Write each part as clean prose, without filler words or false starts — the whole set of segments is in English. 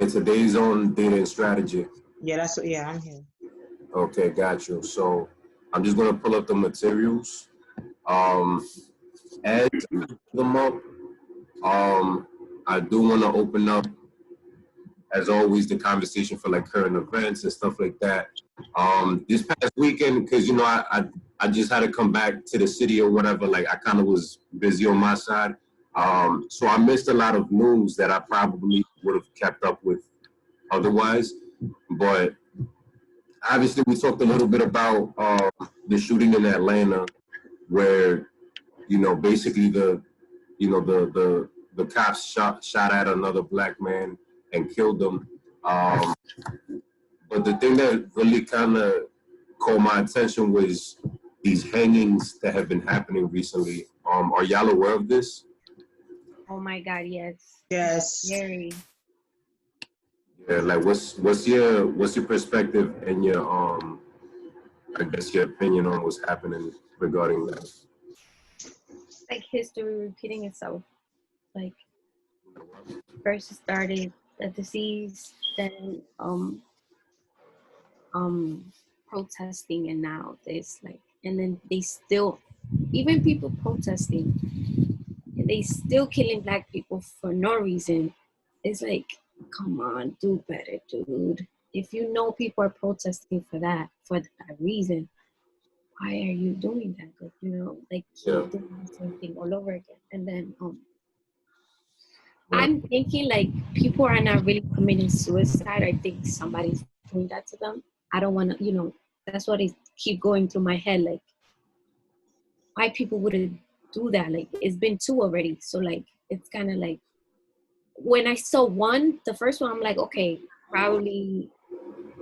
Yeah, today's on data and strategy. Yeah, that's yeah. I'm here. Okay, got you. So I'm just gonna pull up the materials. Um, as I pull them up, I do want to open up, as always, the conversation for like current events and stuff like that. This past weekend, because I just had to come back to the city or whatever. Like I kind of was busy on my side, so I missed a lot of news that I probably would have kept up with otherwise. But obviously, we talked a little bit about the shooting in Atlanta, where basically the cops shot at another black man and killed him. Um, but the thing that really kind of caught my attention was these hangings that have been happening recently. Are y'all aware of this? Oh my God, yes. Yes. Scary. Yeah, like what's your perspective and your I guess your opinion on what's happening regarding that? Like history repeating itself. Like first it started the disease, then protesting, and now there's like, and then they still, even people protesting, they still killing black people for no reason. It's like, come on, do better, dude. If you know people are protesting for that reason, why are you doing that? Like, like Yeah. keep doing the same thing all over again. And then Right. I'm thinking like people are not really committing suicide. I think somebody's doing that to them. I don't want to, that's what it keep going through my head. Like, why people wouldn't do that? Like, it's been two already. So like, it's kind of like, when I saw one, the first one, I'm like, okay, probably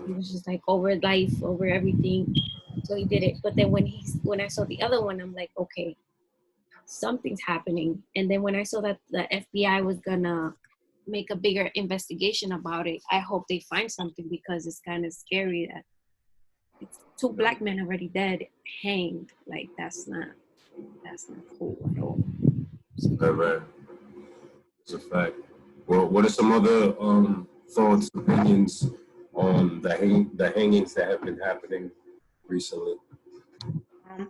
he was just like over life, over everything. So he did it. But then when I saw the other one, I'm like, okay, something's happening. And then when I saw that the FBI was gonna make a bigger investigation about it, I hope they find something, because it's kind of scary that it's two black men already dead, hanged. Like that's not cool at all. Right. It's a fact. Well, what are some other thoughts, opinions on the hangings that have been happening recently?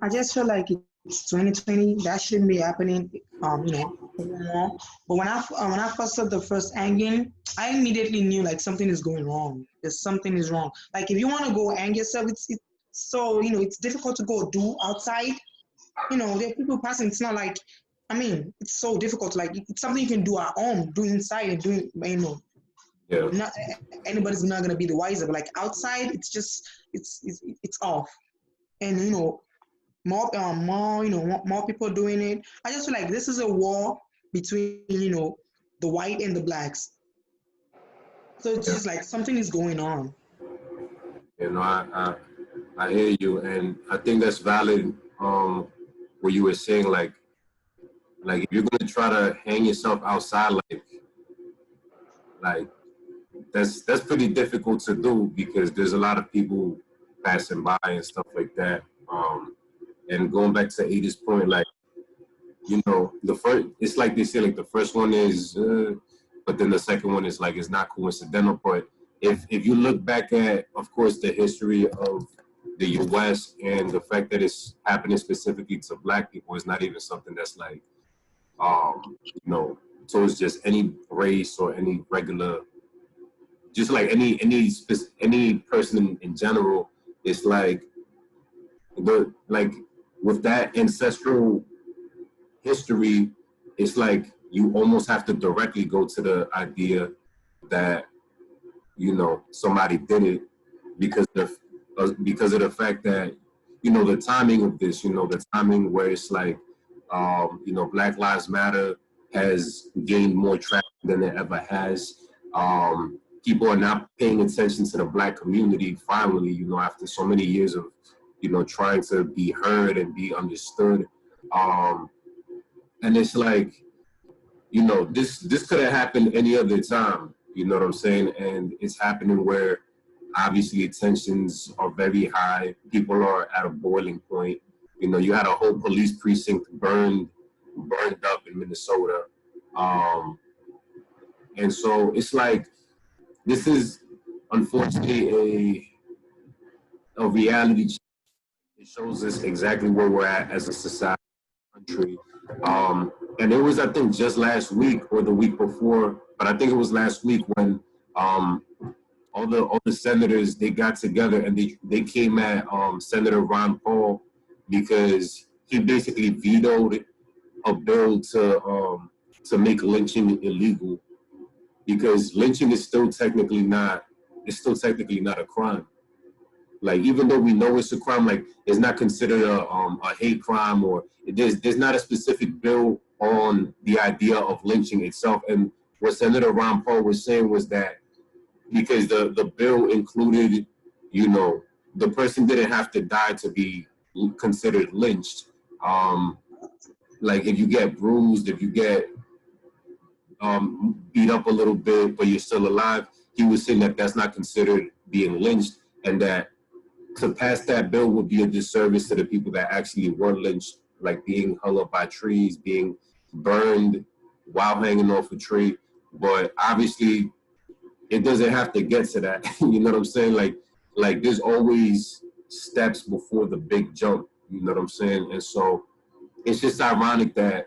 I just feel like it's 2020. That shouldn't be happening. Anymore. But when I first saw the first hanging, I immediately knew like something is going wrong. There's something is wrong. Like if you want to go hang yourself, it's so it's difficult to go do outside. There are people passing. It's not like, it's so difficult. Like it's something you can do at home, do inside, and Yeah. not anybody's not gonna be the wiser. But like outside, it's just it's off, and more people doing it. I just feel like this is a war between the white and the blacks. So it's Yeah. just like something is going on. I hear you, and I think that's valid. What you were saying, like if you're gonna try to hang yourself outside, like that's pretty difficult to do because there's a lot of people passing by and stuff like that. And going back to Ada's point, like the first, it's like they say, like the first one is, but then the second one is like it's not coincidental. But if you look back at, of course, the history of the U.S. and the fact that it's happening specifically to Black people is not even something that's like, towards just any race or any regular, just like any person in general. It's like like with that ancestral history, it's like you almost have to directly go to the idea that somebody did it because of the fact that the timing of this, the timing where it's like Black Lives Matter has gained more traction than it ever has. People are not paying attention to the Black community finally, after so many years of trying to be heard and be understood. And it's like, this could have happened any other time, you know what I'm saying? And it's happening where obviously tensions are very high. People are at a boiling point. You had a whole police precinct burned up in Minnesota. And so it's like, this is unfortunately a reality check. It shows us exactly where we're at as a society, country. And it was, I think, just last week or the week before, but I think it was last week when um, all the senators, they got together and they came at Senator Ron Paul because he basically vetoed a bill to make lynching illegal, because lynching is still technically not, a crime. Like, even though we know it's a crime, like, it's not considered a hate crime, or there's not a specific bill on the idea of lynching itself. And what Senator Ron Paul was saying was that because the bill included, you know, the person didn't have to die to be considered lynched. Um, like, if you get bruised, if you get beat up a little bit, but you're still alive, he was saying that that's not considered being lynched, and that to pass that bill would be a disservice to the people that actually were lynched, like being hung up by trees, being burned while hanging off a tree. But obviously, it doesn't have to get to that. You know what I'm saying? Like there's always steps before the big jump. You know what I'm saying? And so it's just ironic that,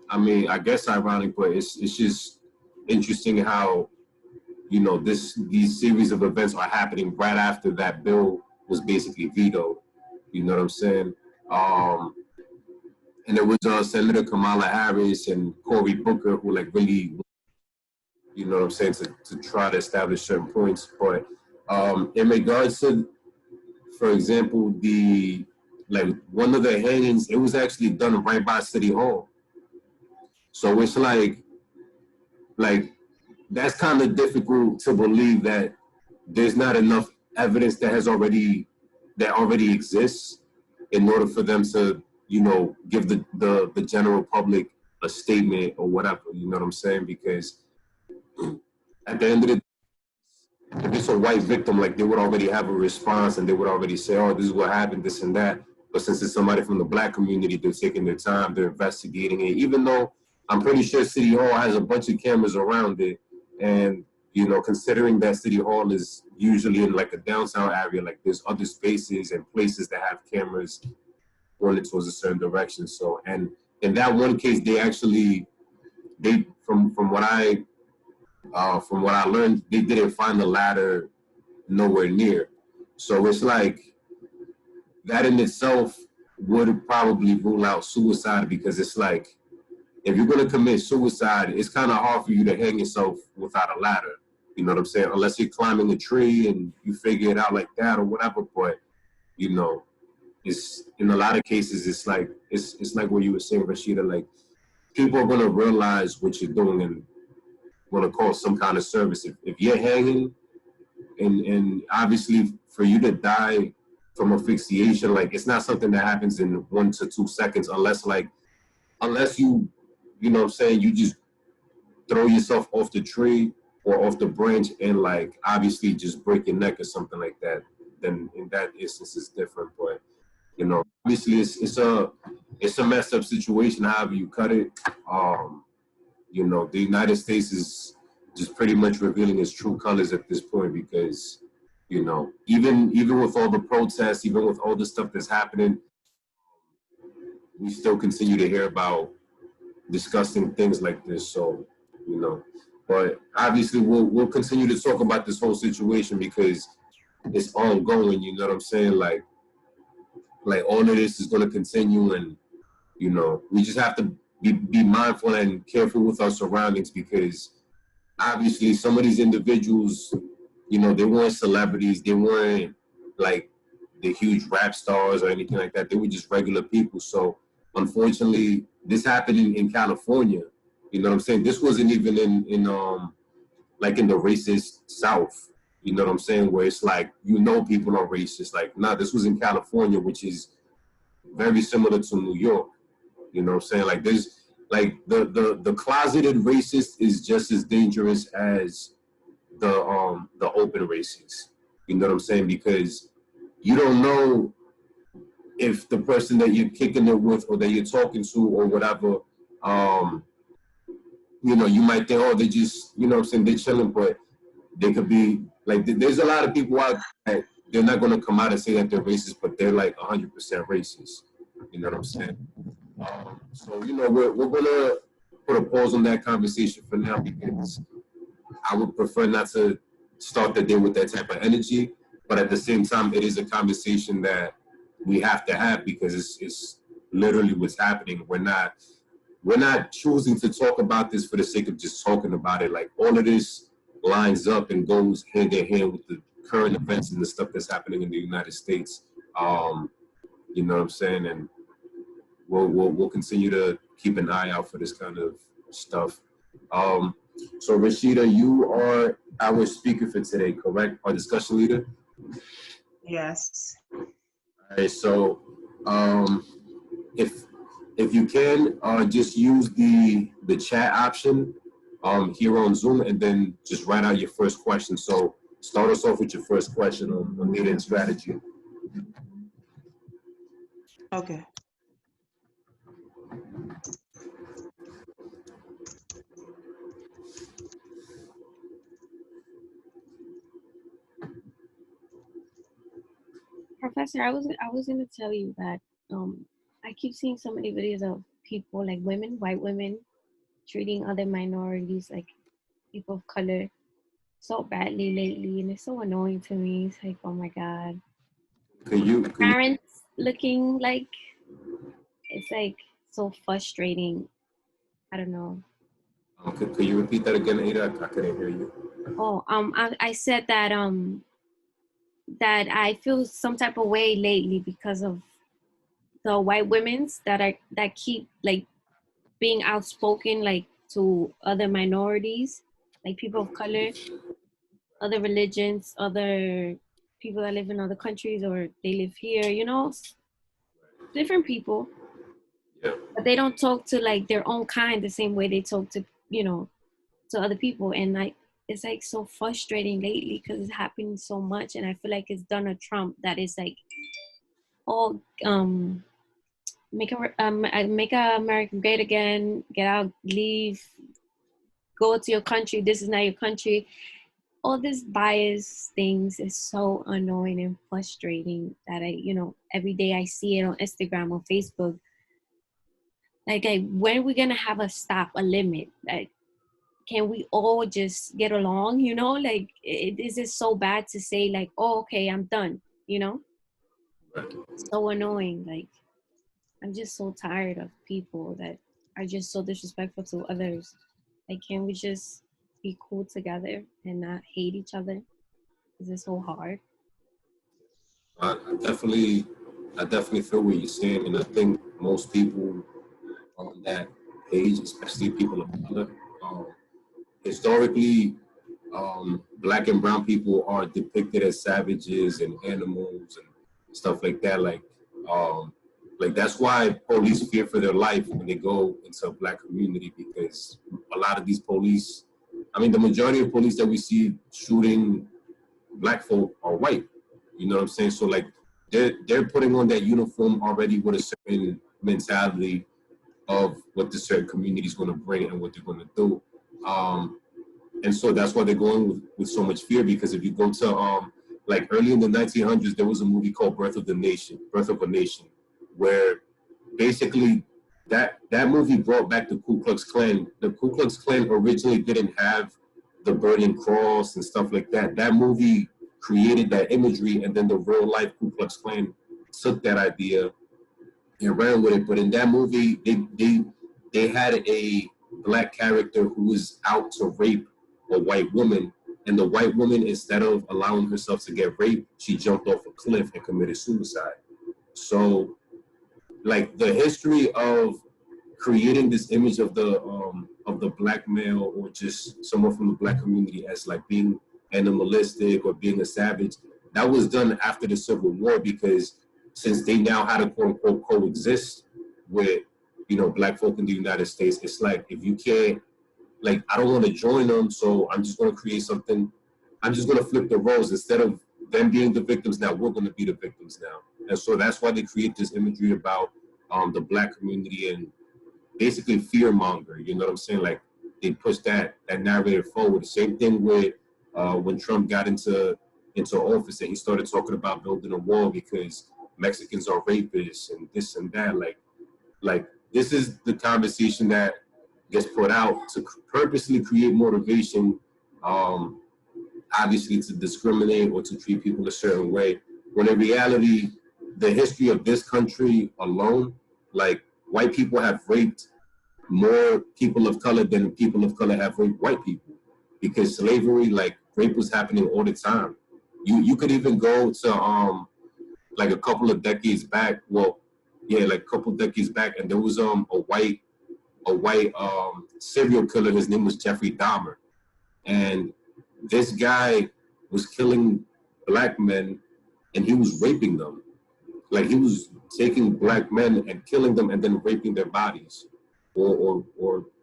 I mean, I guess ironic, but it's just interesting how, you know, these series of events are happening right after that bill was basically vetoed. You know what I'm saying? And it was Senator Kamala Harris and Cory Booker who, like, really, you know what I'm saying, to try to establish certain points. But in regards to, for example, one of the hangings, it was actually done right by City Hall. So it's like that's kind of difficult to believe that there's not enough evidence that already exists in order for them to, you know, give the general public a statement or whatever. You know what I'm saying? Because at the end of the day, if it's a white victim, like, they would already have a response and they would already say, oh, this is what happened, this and that. But since it's somebody from the Black community, they're taking their time, they're investigating it, even though I'm pretty sure City Hall has a bunch of cameras around it. And, you know, considering that City Hall is usually in, like, a downtown area, like, there's other spaces and places that have cameras pointed towards a certain direction. So, and in that one case, from what I learned, they didn't find the ladder nowhere near. So it's like that in itself would probably rule out suicide, because it's like, if you're going to commit suicide, it's kind of hard for you to hang yourself without a ladder. You know what I'm saying? Unless you're climbing a tree and you figure it out like that or whatever. But, you know, it's, in a lot of cases, it's like what you were saying, Rashida, like, people are going to realize what you're doing and going to call some kind of service. If you're hanging, and obviously for you to die from asphyxiation, like, it's not something that happens in 1 to 2 seconds, unless you know what I'm saying, you just throw yourself off the tree or off the branch and, like, obviously just break your neck or something like that. Then in that instance, it's different. But, you know, obviously it's a messed up situation, however you cut it. You know, the United States is just pretty much revealing its true colors at this point, because, you know, even with all the protests, even with all the stuff that's happening, we still continue to hear about disgusting things like this. So, you know, but obviously we'll continue to talk about this whole situation because it's ongoing. You know what I'm saying? Like all of this is going to continue, and, you know, we just have to be mindful and careful with our surroundings, because obviously some of these individuals, you know, they weren't celebrities, they weren't like the huge rap stars or anything like that. They were just regular people. So unfortunately, this happened in California. You know what I'm saying? This wasn't even in like in the racist South. You know what I'm saying? Where it's like, you know, people are racist. Like, nah, this was in California, which is very similar to New York. You know what I'm saying? Like, there's like the closeted racist is just as dangerous as the open racist. You know what I'm saying? Because you don't know if the person that you're kicking it with or that you're talking to or whatever, you know, you might think, oh, they just, you know what I'm saying, they're chilling, but they could be like, there's a lot of people out there that they're not going to come out and say that they're racist, but they're like 100% racist. You know what I'm saying? So, you know, we're going to put a pause on that conversation for now because I would prefer not to start the day with that type of energy. But at the same time, it is a conversation that we have to have because it's literally what's happening. We're not choosing to talk about this for the sake of just talking about it. Like all of this lines up and goes hand in hand with the current events and the stuff that's happening in the United States. You know what I'm saying? And we'll continue to keep an eye out for this kind of stuff. So Rashida, you are our speaker for today, correct? Our discussion leader? Yes. All right, so if you can, just use the chat option here on Zoom and then just write out your first question. So start us off with your first question on media and strategy. Okay. Professor, I was gonna tell you that I keep seeing so many videos of people like women, white women, treating other minorities like people of color so badly lately, and it's so annoying to me. It's like, oh my god, Could you parents looking like it's like so frustrating. I don't know. could you repeat that again, Ada? I couldn't hear you. Oh, I said that that I feel some type of way lately because of the white women's that keep like being outspoken like to other minorities, like people of color, other religions, other people that live in other countries or they live here, you know, different people. Yeah. But they don't talk to like their own kind the same way they talk to, you know, to other people. And like it's like so frustrating lately because it's happening so much. And I feel like it's Donald Trump that is like all make America great again, get out, leave, go to your country, this is not your country. All this bias things is so annoying and frustrating that you know, every day I see it on Instagram or Facebook. Like, when are we gonna have a stop, a limit? Like, can we all just get along? You know, like, is it so bad to say like, oh, okay, I'm done? You know, so annoying. Like, I'm just so tired of people that are just so disrespectful to others. Like, can we just be cool together and not hate each other? Is it so hard? I definitely feel what you're saying, and I think most people on that page, especially people of color, historically, black and brown people are depicted as savages and animals and stuff like that. Like that's why police fear for their life when they go into a black community because a lot of these police, I mean, the majority of police that we see shooting black folk are white. You know what I'm saying? So like they're putting on that uniform already with a certain mentality of what the certain community is going to bring and what they're going to do. And so that's why they're going with so much fear because if you go to like early in the 1900s, there was a movie called Birth of a Nation, where basically that movie brought back the Ku Klux Klan. The Ku Klux Klan originally didn't have the burning cross and stuff like that. That movie created that imagery, and then the real life Ku Klux Klan took that idea and ran with it. But in that movie, they had a black character who was out to rape a white woman, and the white woman, instead of allowing herself to get raped, she jumped off a cliff and committed suicide. So, like the history of creating this image of the black male or just someone from the black community as like being animalistic or being a savage, that was done after the Civil War because since they now had to quote unquote coexist with, you know, black folk in the United States, it's like if you can't, like, I don't want to join them, so I'm just going to create something. I'm just going to flip the roles. Instead of them being the victims, now we're going to be the victims now. And so that's why they create this imagery about the black community and basically fear monger. You know what I'm saying? Like they push that narrative forward. The same thing with when Trump got into office and he started talking about building a wall because Mexicans are rapists and this and that. Like this is the conversation that gets put out to purposely create motivation, obviously to discriminate or to treat people a certain way. When in reality, the history of this country alone, like white people have raped more people of color than people of color have raped white people, because slavery, like rape was happening all the time. You could even go to like a couple of decades back. Well, yeah, like a couple of decades back, and there was a white serial killer. His name was Jeffrey Dahmer, and this guy was killing black men, and he was raping them. Like he was taking black men and killing them, and then raping their bodies, or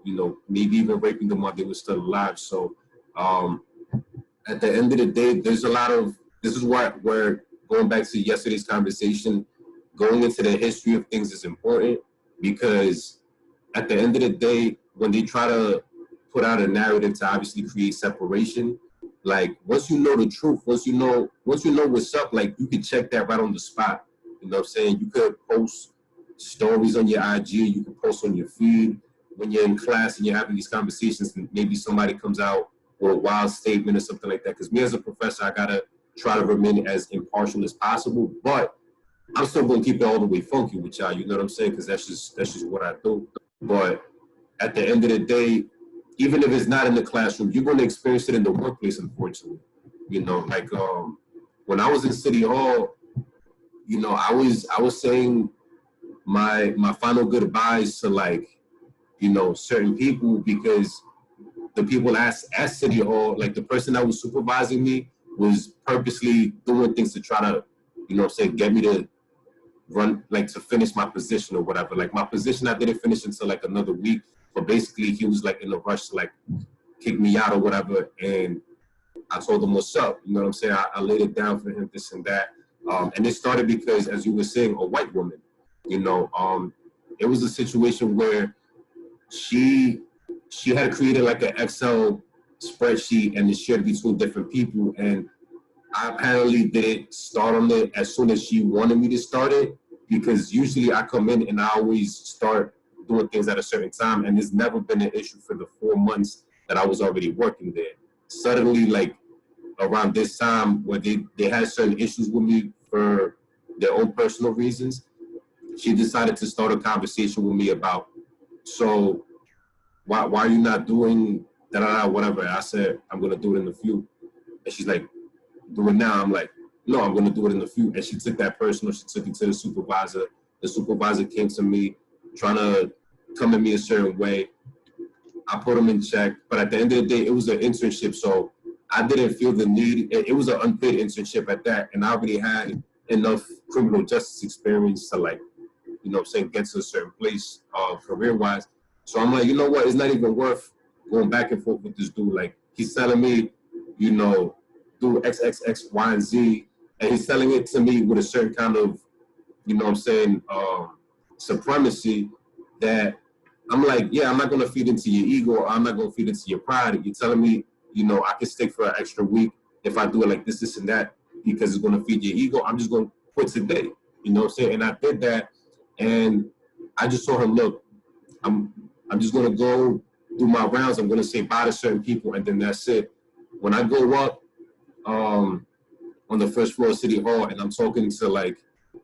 you know, maybe even raping them while they were still alive. So at the end of the day, there's a lot of, this is where going back to yesterday's conversation, going into the history of things is important, because at the end of the day, when they try to put out a narrative to obviously create separation, like once you know the truth, once you know what's up, like you can check that right on the spot. You know what I'm saying? You could post stories on your IG, you can post on your feed when you're in class and you're having these conversations, and maybe somebody comes out with a wild statement or something like that. Because me as a professor, I gotta try to remain as impartial as possible, but I'm still gonna keep it all the way funky with y'all. You know what I'm saying? Because that's just what I do. But at the end of the day, even if it's not in the classroom, you're going to experience it in the workplace, unfortunately. You know, like when I was in City Hall, you know, I was saying my final goodbyes to, like, you know, certain people, because the people at City Hall, like the person that was supervising me was purposely doing things to try to, you know what I'm saying, get me to run, like to finish my position or whatever. Like my position, I didn't finish until like another week, but basically he was like in a rush to like kick me out or whatever. And I told him what's up, you know what I'm saying? I laid it down for him, this and that. And it started because, as you were saying, a white woman, you know, it was a situation where she had created like an Excel spreadsheet and it shared between different people. And I apparently didn't start on it as soon as she wanted me to start it, because usually I come in and I always start doing things at a certain time, and it's never been an issue for the 4 months that I was already working there. Suddenly, like around this time where they had certain issues with me for their own personal reasons, she decided to start a conversation with me about, so why are you not doing whatever? I said, I'm gonna do it in the few. And she's like, do it now. I'm like, no, I'm gonna do it in the few. And she took that personal, she took it to the supervisor. The supervisor came to me trying to come at me a certain way. I put him in check, but at the end of the day, it was an internship, so I didn't feel the need. It was an unpaid internship at that, and I already had enough criminal justice experience to, like, you know what I'm saying, get to a certain place career-wise. So I'm like, you know what, it's not even worth going back and forth with this dude. Like, he's telling me, you know, do X, X, X, Y, and Z, and he's telling it to me with a certain kind of, you know what I'm saying, supremacy, that I'm like, yeah, I'm not going to feed into your ego, or I'm not going to feed into your pride. You're telling me, you know, I can stick for an extra week if I do it like this, this, and that, because it's going to feed your ego. I'm just going to quit today. You know what I'm saying? And I did that, and I just told him, look, I'm just going to go do my rounds. I'm going to say bye to certain people, and then that's it. When I go up on the first floor of City Hall, and I'm talking to, like,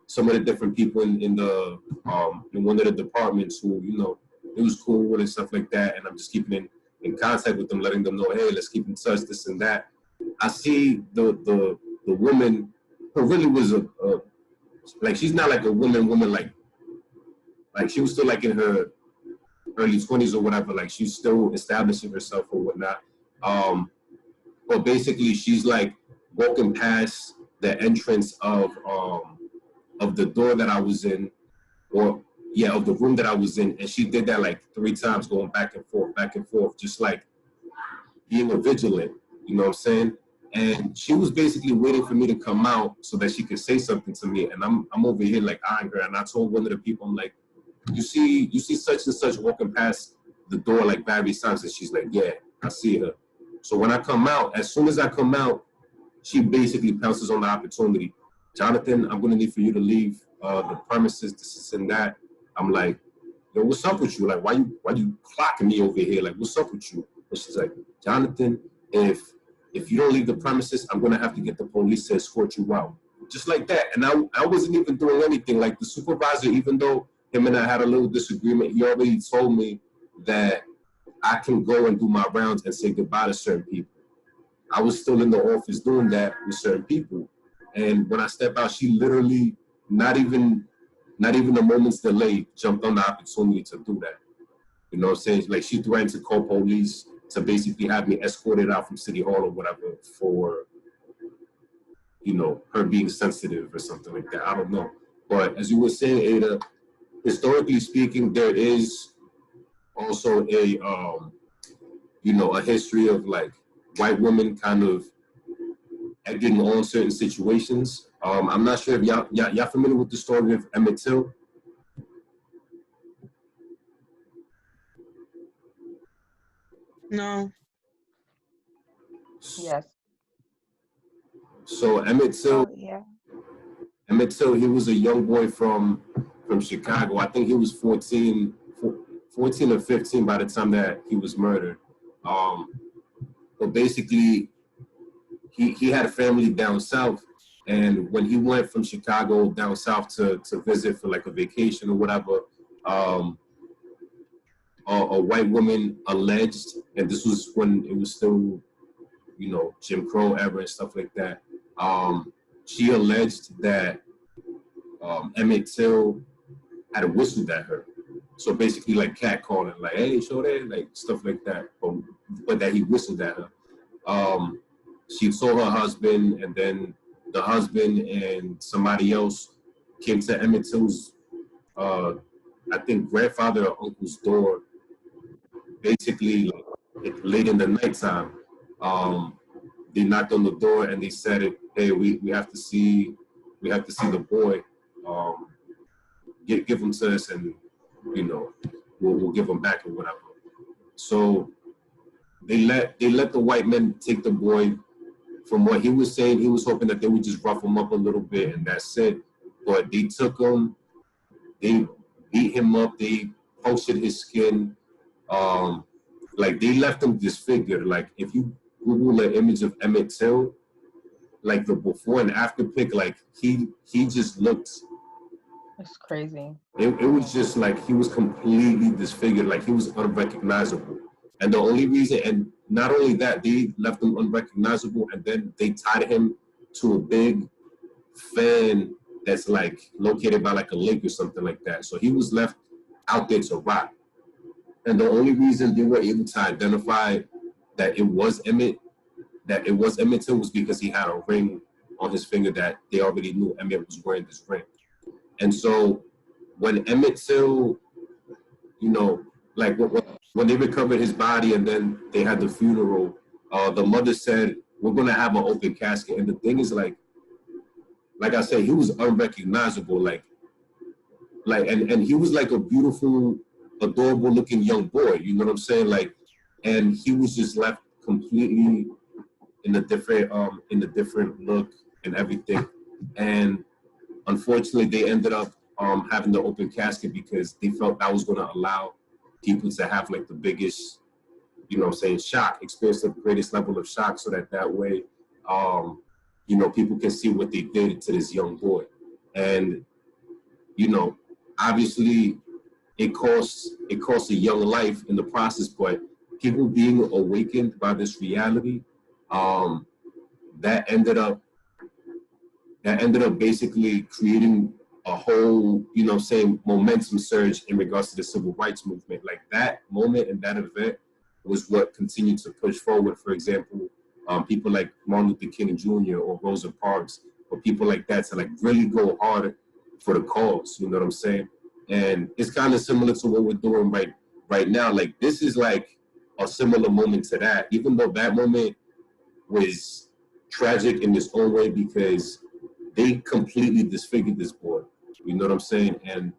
some of the different people in one of the departments who, you know, it was cool with and stuff like that, and I'm just keeping in contact with them, letting them know, hey, let's keep in touch, this and that. I see the woman who really was like, she's not like a woman like she was still like in her early 20s or whatever, like she's still establishing herself or whatnot. But basically she's like walking past the entrance of the door that I was in, of the room that I was in, and she did that like 3 times, going back and forth, just like being a vigilant, you know what I'm saying? And she was basically waiting for me to come out so that she could say something to me, and I'm over here like eyeing her, and I told one of the people, I'm like, you see such and such walking past the door like various times, and she's like, yeah, I see her. So when I come out, as soon as I come out, she basically pounces on the opportunity. Jonathan, I'm gonna need for you to leave the premises, this and that. I'm like, yo, what's up with you? Like, why you clocking me over here? Like, what's up with you? And she's like, Jonathan, if you don't leave the premises, I'm gonna have to get the police to escort you out. Just like that. And I wasn't even doing anything. Like the supervisor, even though him and I had a little disagreement, he already told me that I can go and do my rounds and say goodbye to certain people. I was still in the office doing that with certain people. And when I step out, she literally, not even a moment's delay, jumped on the opportunity to do that. You know what I'm saying? Like she threatened to call police to basically have me escorted out from City Hall or whatever for, you know, her being sensitive or something like that. I don't know. But as you were saying, Ada, historically speaking, there is also a, you know, a history of like white women kind of egging on certain situations. I'm not sure if y'all familiar with the story of Emmett Till. No. Yes. So Emmett Till, Oh, yeah. he was a young boy from Chicago. I think he was 14 or 15 by the time that he was murdered. But basically, he had a family down south, and when he went from Chicago down south to visit for like a vacation or whatever, a white woman alleged, and this was when it was still, you know, Jim Crow era and stuff like that. She alleged that Emmett Till had whistled at her. So basically like catcalling, like, hey, shorty, like stuff like that. But that he whistled at her. She saw her husband, and then the husband and somebody else came to Emmett Till's, I think, grandfather or uncle's door, basically like, late in the nighttime. They knocked on the door and they said, hey, we have to see the boy. Give him to us, and you know, we'll give him back or whatever. So they let the white men take the boy. From what he was saying, he was hoping that they would just rough him up a little bit and that's it. But they took him, they beat him up, they punctured his skin. Like they left him disfigured. Like if you Google an image of Emmett Till, like the before and after pic, like he just looked. It's crazy. It was just like he was completely disfigured, like he was unrecognizable. And the only reason, and not only that, they left him unrecognizable, and then they tied him to a big fan that's like located by like a lake or something like that. So he was left out there to rot. And the only reason they were able to identify that it was Emmett Till was because he had a ring on his finger that they already knew Emmett was wearing this ring. And so when Emmett Till, you know, like when they recovered his body and then they had the funeral, the mother said, we're going to have an open casket. And the thing is, like I said, he was unrecognizable. Like, and he was like a beautiful, adorable looking young boy. You know what I'm saying? Like, and he was just left completely in a different look and everything. And unfortunately, they ended up having the open casket because they felt that was going to allow people to have like the biggest, you know what I'm saying, shock, experience the greatest level of shock, so that way, you know, people can see what they did to this young boy. And, you know, obviously it costs a young life in the process, but people being awakened by this reality, that ended up basically creating a whole, you know, saying momentum surge in regards to the civil rights movement. Like that moment and that event was what continued to push forward. For example, people like Martin Luther King Jr. or Rosa Parks, or people like that to like really go hard for the cause. You know what I'm saying? And it's kind of similar to what we're doing right now. Like this is like a similar moment to that, even though that moment was tragic in its own way because they completely disfigured this boy. You know what I'm saying? And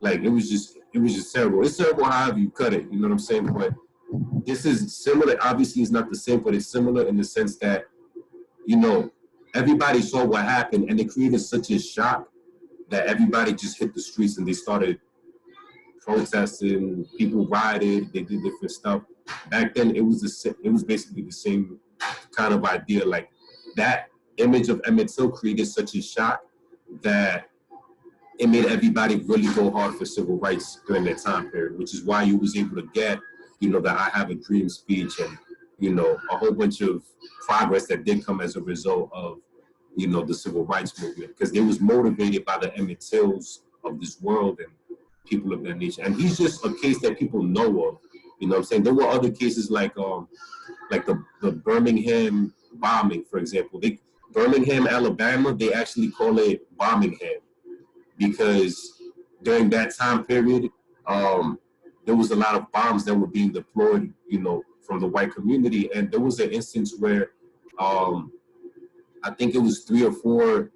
like it was just terrible. It's terrible however you cut it. You know what I'm saying? But this is similar. Obviously, it's not the same, but it's similar in the sense that, you know, everybody saw what happened and it created such a shock that everybody just hit the streets and they started protesting. People rioted, they did different stuff. Back then, it was basically the same kind of idea. Like that image of Emmett Till created such a shock that it made everybody really go hard for civil rights during that time period, which is why you was able to get, you know, the I Have a Dream speech and, you know, a whole bunch of progress that did come as a result of, you know, the civil rights movement, because they was motivated by the Emmett Tills of this world and people of that nature. And he's just a case that people know of. You know what I'm saying? There were other cases like the Birmingham bombing, for example. Birmingham, Alabama, they actually call it Bombingham because during that time period, there was a lot of bombs that were being deployed, you know, from the white community. And there was an instance where I think it was 3 or 4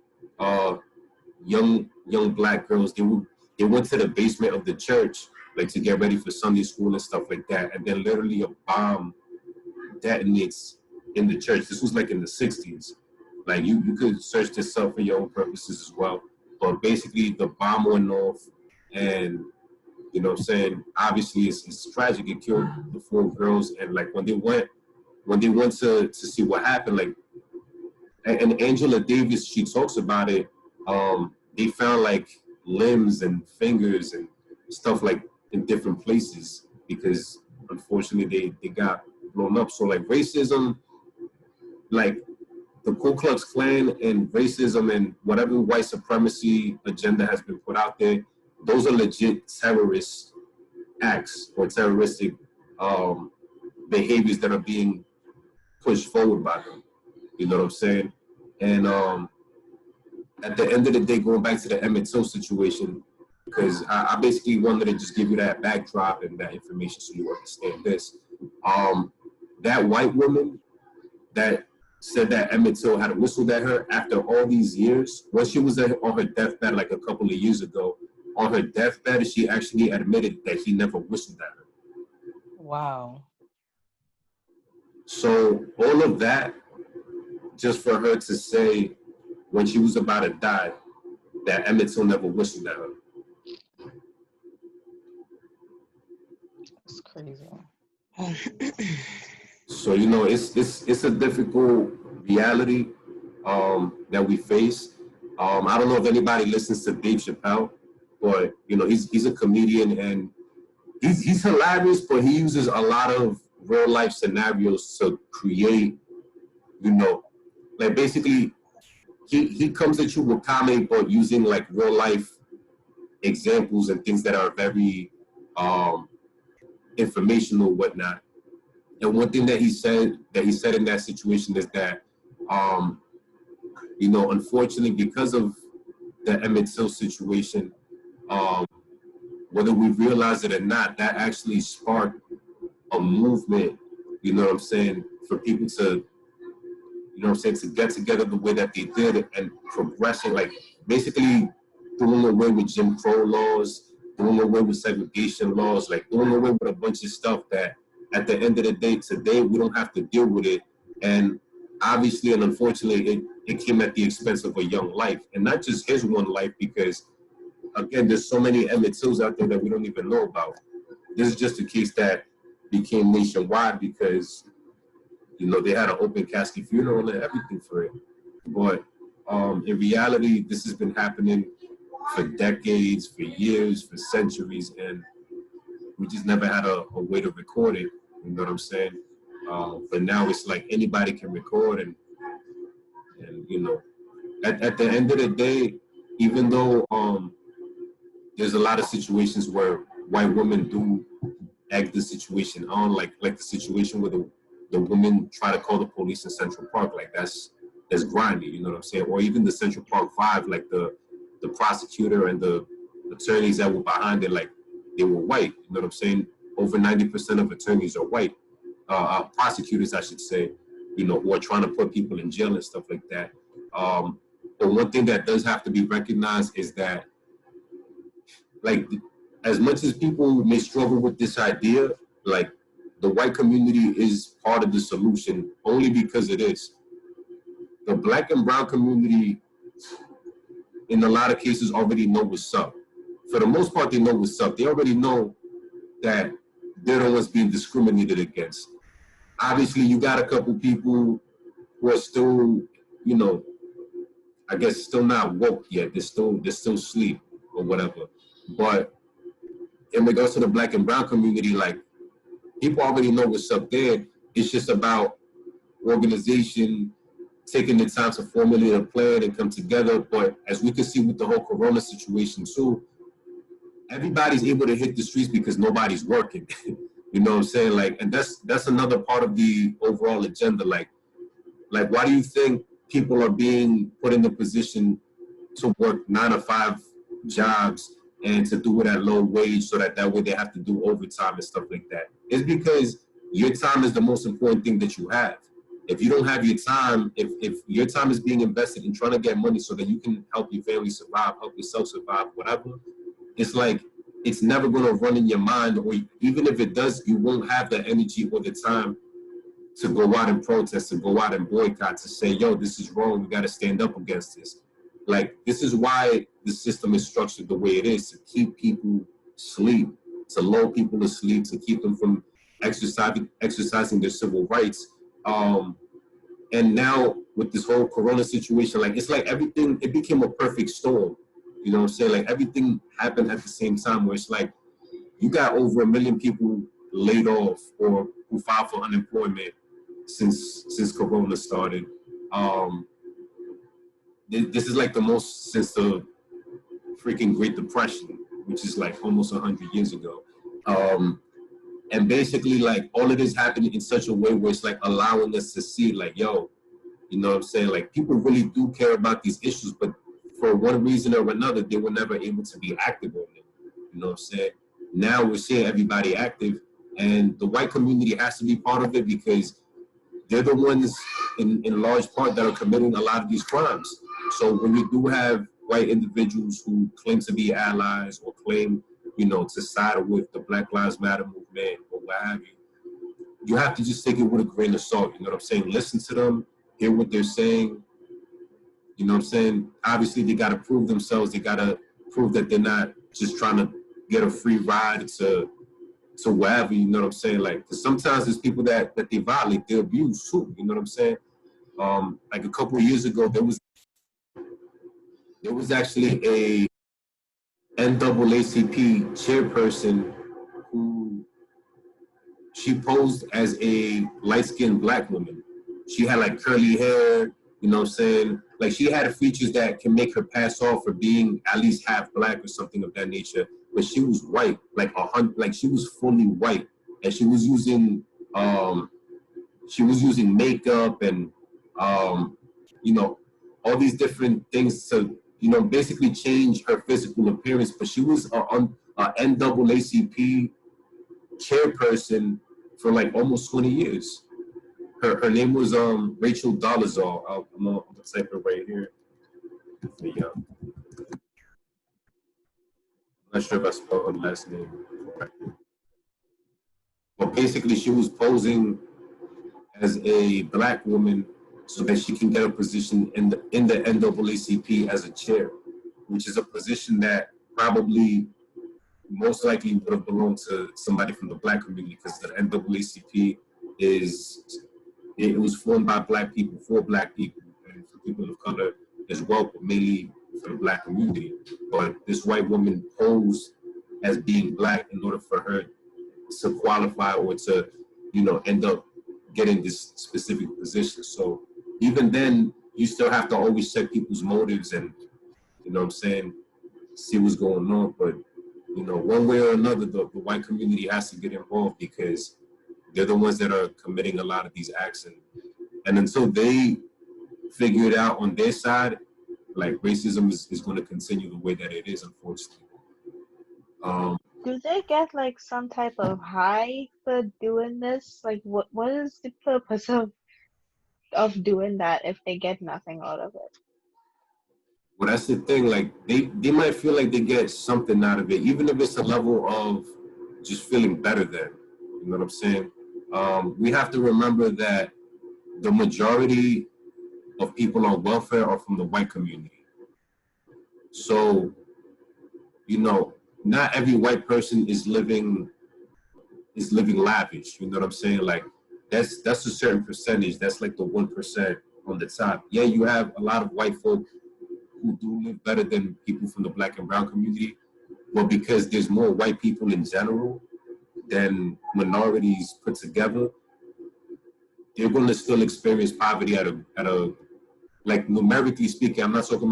young black girls. They went to the basement of the church, like to get ready for Sunday school and stuff like that. And then literally a bomb detonates in the church. This was like in the 60s. Like you could search this up for your own purposes as well. But basically the bomb went off and, you know what I'm saying, obviously it's tragic. It killed the 4 girls. And like when they went to see what happened, like, and Angela Davis, she talks about it, they found like limbs and fingers and stuff like in different places because unfortunately they got blown up. So like racism, like the Ku Klux Klan and racism and whatever white supremacy agenda has been put out there, those are legit terrorist acts or terroristic behaviors that are being pushed forward by them. You know what I'm saying? And at the end of the day, going back to the Emmett Till situation, because I basically wanted to just give you that backdrop and that information so you understand this. That white woman that said that Emmett Till had whistled at her after all these years, when she was on her deathbed like a couple of years ago, on her deathbed, she actually admitted that he never whistled at her. Wow. So all of that, just for her to say when she was about to die that Emmett Till never whistled at her. It's crazy. So, you know, it's a difficult reality that we face. I don't know if anybody listens to Dave Chappelle, but you know, he's a comedian and he's hilarious, but he uses a lot of real life scenarios to create, you know, like basically he comes at you with comedy, but using like real life examples and things that are very informational, whatnot. And one thing that he said in that situation is that, you know, unfortunately, because of the Emmett Till situation, whether we realize it or not, that actually sparked a movement, you know what I'm saying, for people to, you know what I'm saying, to get together the way that they did and progressing, like basically doing away with Jim Crow laws, doing away with segregation laws, like doing away with a bunch of stuff that at the end of the day, today, we don't have to deal with it. And obviously and unfortunately, it came at the expense of a young life. And not just his one life, because again, there's so many Emmett Tills out there that we don't even know about. This is just a case that became nationwide because, you know, they had an open casket funeral and everything for it. But in reality, this has been happening for decades, for years, for centuries, and we just never had a way to record it. You know what I'm saying? But now it's like anybody can record, and you know, at the end of the day, even though there's a lot of situations where white women do egg the situation on, like the situation where the woman try to call the police in Central Park, like that's grimy, you know what I'm saying? Or even the Central Park 5, like the prosecutor and the attorneys that were behind it, like they were white, you know what I'm saying? Over 90% of attorneys are white, prosecutors, I should say, you know, who are trying to put people in jail and stuff like that. But one thing that does have to be recognized is that, like, as much as people may struggle with this idea, like the white community is part of the solution only because it is. The black and brown community, in a lot of cases, already know what's up. For the most part, they know what's up. They already know that they're the ones being discriminated against. Obviously, you got a couple people who are still, you know, I guess still not woke yet. They're still asleep or whatever. But in regards to the black and brown community, like, people already know what's up there. It's just about organization, taking the time to formulate a plan and come together. But as we can see with the whole corona situation too, everybody's able to hit the streets because nobody's working. You know what I'm saying? Like, and that's another part of the overall agenda. Like why do you think people are being put in the position to work 9 to 5 jobs and to do it at low wage so that way they have to do overtime and stuff like that? It's because your time is the most important thing that you have. If you don't have your time, if your time is being invested in trying to get money so that you can help your family survive, help yourself survive, whatever, it's like, it's never going to run in your mind, or even if it does, you won't have the energy or the time to go out and protest, to go out and boycott, to say, yo, this is wrong, we got to stand up against this. Like, this is why the system is structured the way it is, to keep people asleep, to lull people asleep, to keep them from exercising their civil rights. And now with this whole corona situation, like, it's like everything, it became a perfect storm. You know what I'm saying? Like, everything happened at the same time, where it's like, you got over 1 million people laid off or who filed for unemployment since corona started. This is like the most since the freaking Great Depression, which is like almost 100 years ago. And basically, like, all of this happened in such a way where it's like allowing us to see, like, yo, you know what I'm saying? Like, people really do care about these issues, but for one reason or another, they were never able to be active on it. You know what I'm saying? Now we're seeing everybody active, and the white community has to be part of it because they're the ones in large part that are committing a lot of these crimes. So when you do have white individuals who claim to be allies or claim, you know, to side with the Black Lives Matter movement or what have you, you have to just take it with a grain of salt. You know what I'm saying? Listen to them, hear what they're saying. You know what I'm saying? Obviously, they got to prove themselves. They got to prove that they're not just trying to get a free ride to wherever, you know what I'm saying? Like, because sometimes there's people that they violate, they abuse too, you know what I'm saying? Like a couple of years ago, there was actually a NAACP chairperson who, she posed as a light-skinned Black woman. She had like curly hair, you know what I'm saying? Like, she had features that can make her pass off for being at least half Black or something of that nature. But she was white, like she was fully white, and she was using makeup and you know, all these different things to, you know, basically change her physical appearance. But she was a NAACP chairperson for like almost 20 years. Her name was Rachel Dolezal. I'm gonna type it right here. I'm not sure if I spelled her last name correctly. But basically, she was posing as a Black woman so that she can get a position in the NAACP as a chair, which is a position that probably most likely would have belonged to somebody from the Black community, because the NAACP it was formed by Black people for Black people and for people of color as well, but mainly for the Black community. But this white woman posed as being Black in order for her to qualify or to, you know, end up getting this specific position. So even then, you still have to always check people's motives and, you know what I'm saying, see what's going on. But, you know, one way or another, the white community has to get involved because they're the ones that are committing a lot of these acts. And until they figure it out on their side, like, racism is going to continue the way that it is, unfortunately. Do they get like some type of high for doing this? Like, what is the purpose of doing that if they get nothing out of it? Well, that's the thing. Like, they might feel like they get something out of it, even if it's a level of just feeling better than, you know what I'm saying? we have to remember that the majority of people on welfare are from the white community. So, you know, not every white person is living lavish. You know what I'm saying? Like that's a certain percentage. That's like the 1% on the top. Yeah, you have a lot of white folk who do live better than people from the black and brown community, but because there's more white people in general than minorities put together, they're going to still experience poverty at a like numerically speaking. I'm not talking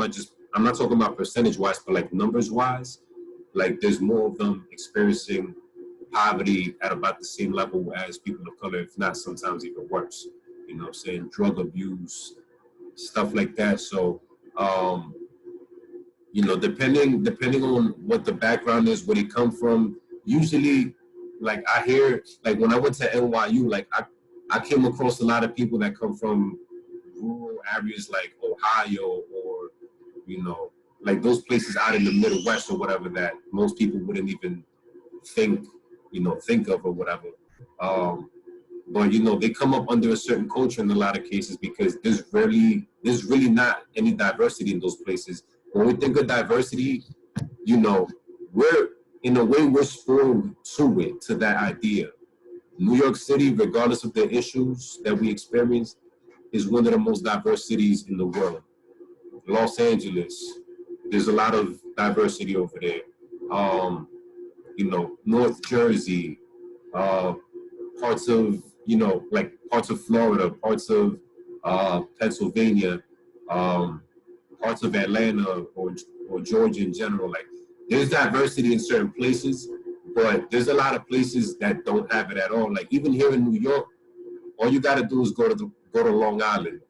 about percentage wise, but like numbers wise, like there's more of them experiencing poverty at about the same level as people of color, if not sometimes even worse. You know what I'm saying? Drug abuse, stuff like that. So, you know, depending on what the background is, where they come from, usually, like I hear, like when I went to NYU, like I came across a lot of people that come from rural areas like Ohio or, you know, like those places out in the Middle West or whatever that most people wouldn't even think of or whatever. But you know, they come up under a certain culture in a lot of cases because there's really not any diversity in those places. When we think of diversity, you know, we're spoiled to that idea. New York City, regardless of the issues that we experience, is one of the most diverse cities in the world. Los Angeles, there's a lot of diversity over there. You know, North Jersey, parts of, you know, like parts of Florida, parts of Pennsylvania, parts of Atlanta or Georgia in general. Like there's diversity in certain places, but there's a lot of places that don't have it at all. Like even here in New York, all you got to do is go to Long Island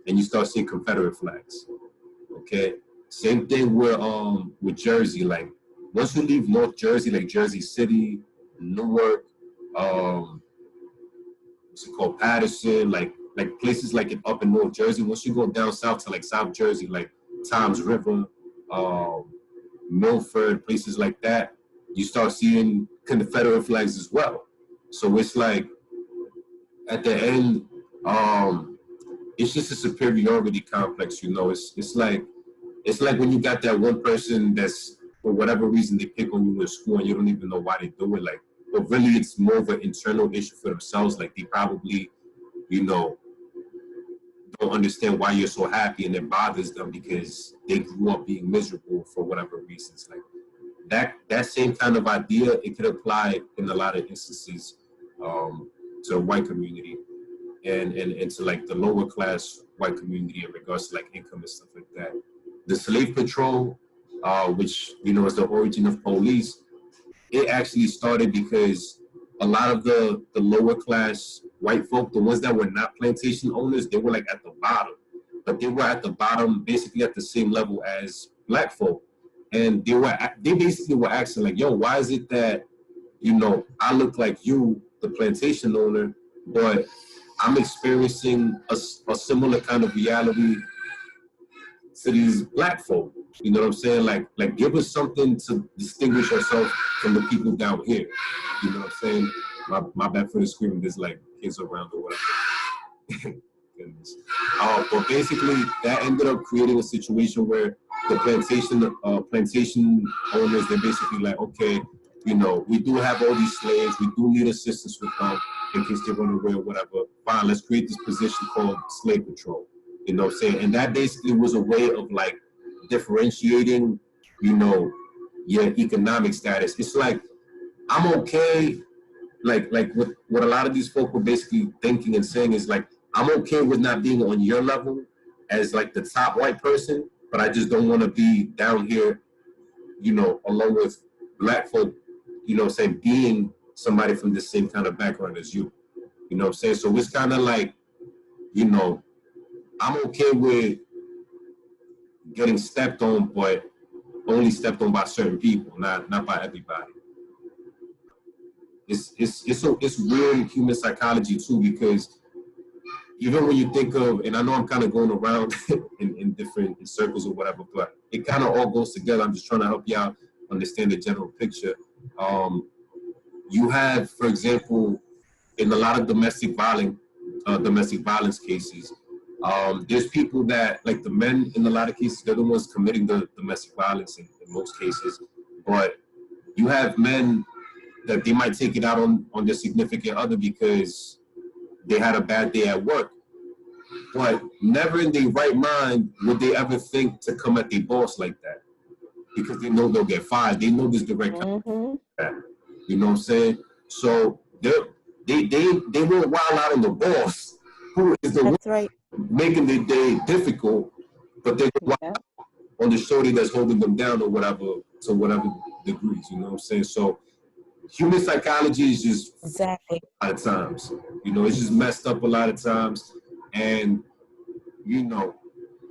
and you start seeing Confederate flags. Okay, same thing with Jersey. Like once you leave North Jersey, like Jersey City, Newark, what's it called, Patterson, like places like up in North Jersey. Once you go down south to like South Jersey, like Toms River, Milford, places like that, you start seeing Confederate flags as well. So it's like at the end, it's just a superiority complex, you know. It's like when you got that one person that's, for whatever reason, they pick on you in school and you don't even know why they do it. Like, but really it's more of an internal issue for themselves. Like they probably, you know, don't understand why you're so happy and it bothers them because they grew up being miserable for whatever reasons. Like that same kind of idea, it could apply in a lot of instances to a white community and to like the lower class white community in regards to like income and stuff like that. The slave patrol, which, you know, is the origin of police, it actually started because a lot of the lower class white folk, the ones that were not plantation owners, they were like at the bottom, but they were at the bottom basically at the same level as black folk. And they basically were asking like, yo, why is it that, you know, I look like you, the plantation owner, but I'm experiencing a similar kind of reality to these black folk? You know what I'm saying? Like give us something to distinguish ourselves from the people down here. You know what I'm saying? My bad for the screaming. There's like kids around or whatever. Goodness. But basically, that ended up creating a situation where the plantation owners, they're basically like, okay, you know, we do have all these slaves. We do need assistance with them in case they run away or whatever. Fine, let's create this position called slave patrol. You know what I'm saying? And that basically was a way of like differentiating, you know, your economic status. It's like, I'm okay, like what a lot of these folk were basically thinking and saying is like, I'm okay with not being on your level as like the top white person, but I just don't want to be down here, you know, along with black folk, you know what I'm saying, being somebody from the same kind of background as you. You know what I'm saying? So it's kind of like, you know, I'm okay with getting stepped on, but only stepped on by certain people, not by everybody. It's weird human psychology too, because even when you think of, and I know I'm kind of going around in different circles or whatever, but it kind of all goes together. I'm just trying to help you out understand the general picture. You have, for example, in a lot of domestic violence cases, there's people that, like the men in a lot of cases, they're the ones committing the domestic violence in most cases. But you have men that they might take it out on their significant other because they had a bad day at work. But never in their right mind would they ever think to come at their boss like that, because they know they'll get fired. They know this direct. Mm-hmm. You know what I'm saying? So they won't wild out on the boss, who is the one That's right. making their day difficult, but they're Yeah. on the shorty that's holding them down or whatever, to whatever degrees. You know what I'm saying? So human psychology is just Exactly. a lot of times, it's just messed up a lot of times. And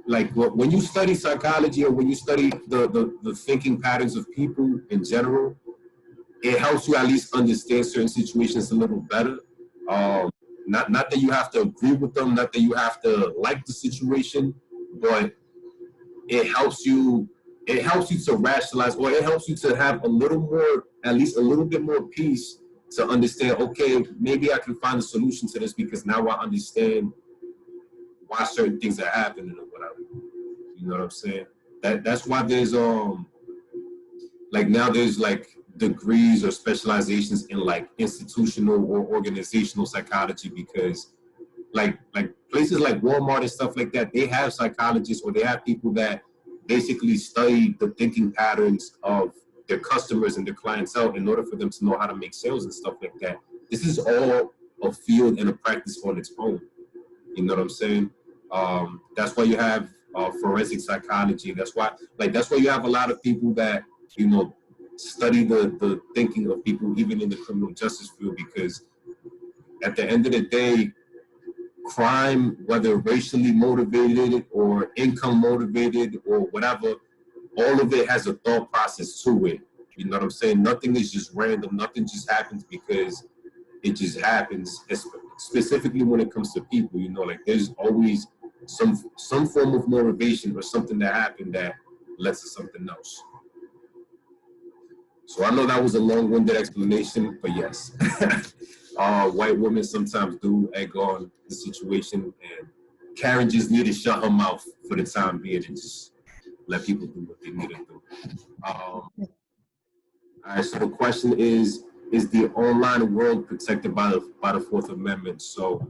like when you study psychology, or when you study the thinking patterns of people in general, it helps you at least understand certain situations a little better. Not that you have to agree with them, not that you have to like the situation, but it helps you to rationalize, or it helps you to have a little more, at least a little bit more peace, to understand, okay, maybe I can find a solution to this because now I understand why certain things are happening or whatever. You know what I'm saying? That's why there's like now there's like degrees or specializations in like institutional or organizational psychology, because like places like Walmart and stuff like that, they have psychologists, or they have people that basically study the thinking patterns of their customers and their clientele in order for them to know how to make sales and stuff like that. This is all a field and a practice on its own. You know what I'm saying? That's why you have forensic psychology. That's why you have a lot of people that, study the thinking of people, even in the criminal justice field, because at the end of the day, crime, whether racially motivated or income motivated or whatever, all of it has a thought process to it. You know what I'm saying? Nothing is just random. Nothing just happens because it just happens. Specifically when it comes to people, like there's always some form of motivation or something that happened that led to something else. So I know that was a long-winded explanation, but yes. White women sometimes do egg on the situation, and Karen just needed to shut her mouth for the time being and just let people do what they need to do. All right, so the question is the online world protected by the Fourth Amendment? So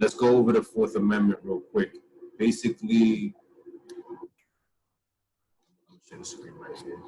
let's go over the Fourth Amendment real quick. Basically, I'm share the screen right here.